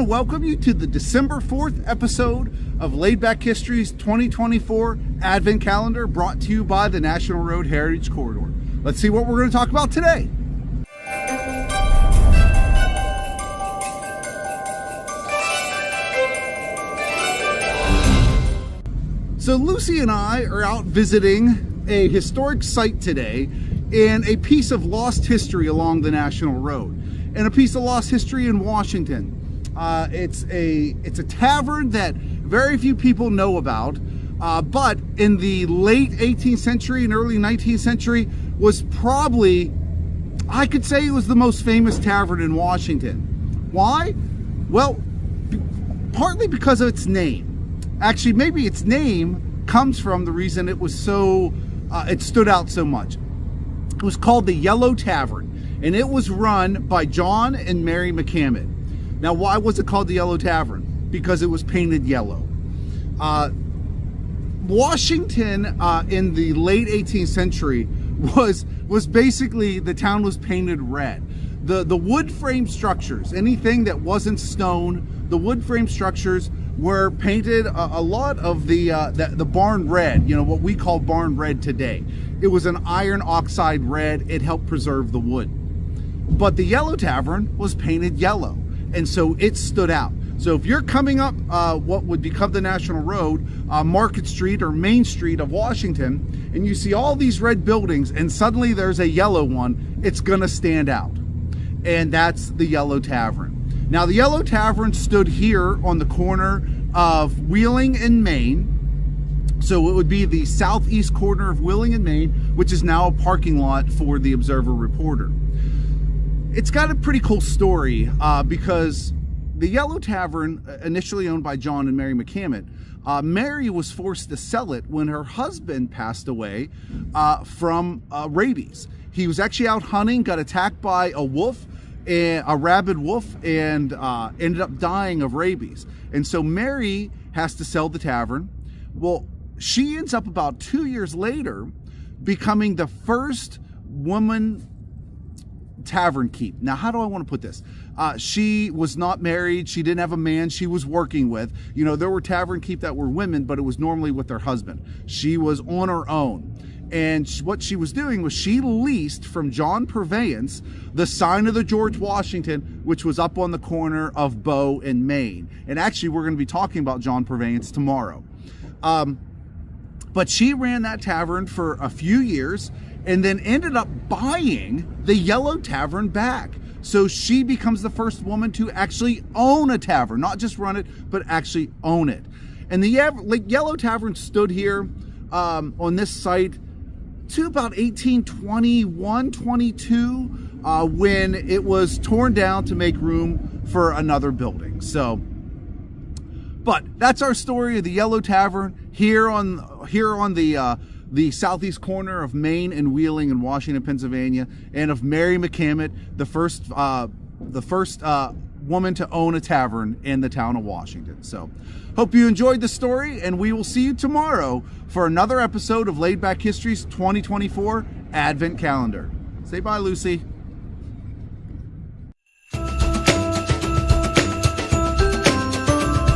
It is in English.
welcome you to the December 4th episode of Laid Back History's 2024 Advent Calendar, brought to you by the National Road Heritage Cooridor. Let's see what we're going to talk about today. So Lucy and I are out visiting a historic site today and a piece of lost history along the National Road, and a piece of lost history in Washington. It's a tavern that very few people know about, but in the late 18th century and early 19th century was probably, I could say, it was the most famous tavern in Washington. Why? Well, partly because of its name. Actually, maybe its name comes from the reason it was so, it stood out so much. It was called the Yellow Tavern, and it was run by John and Mary McCammett. Now, why was it called the Yellow Tavern? Because it was painted yellow. Washington in the late 18th century was basically, the town was painted red. The wood frame structures, anything that wasn't stone, the wood frame structures were painted a lot of the barn red, what we call barn red today. It was an iron oxide red. It helped preserve the wood. But the Yellow Tavern was painted yellow, and so it stood out. So if you're coming up what would become the National Road, Market Street or Main Street of Washington, and you see all these red buildings and suddenly there's a yellow one, it's gonna stand out. And that's the Yellow Tavern. Now, the Yellow Tavern stood here on the corner of Wheeling and Main. So it would be the southeast corner of Wheeling and Main, which is now a parking lot for the Observer Reporter. It's got a pretty cool story because the Yellow Tavern, initially owned by John and Mary McCammett, Mary was forced to sell it when her husband passed away from rabies. He was actually out hunting, got attacked by a wolf, a rabid wolf, and ended up dying of rabies. And so Mary has to sell the tavern. Well, she ends up about 2 years later becoming the first woman tavern keep. Now, how do I want to put this? She was not married. She didn't have a man she was working with. There were tavern keep that were women, but it was normally with their husband. She was on her own. And what she was doing was she leased from John Purveyance the sign of the George Washington, which was up on the corner of Bow and Main. And actually, we're going to be talking about John Purveyance tomorrow. But she ran that tavern for a few years and then ended up buying the Yellow Tavern back. So she becomes the first woman to actually own a tavern, not just run it, but actually own it. And the Yellow Tavern stood here on this site to about 1821, 22, when it was torn down to make room for another building. So, but that's our story of the Yellow Tavern here on the southeast corner of Main and Wheeling in Washington, Pennsylvania, and of Mary McCammett, the first woman to own a tavern in the town of Washington. So, hope you enjoyed the story, and we will see you tomorrow for another episode of Laid Back History's 2024 Advent Calendar. Say bye, Lucy.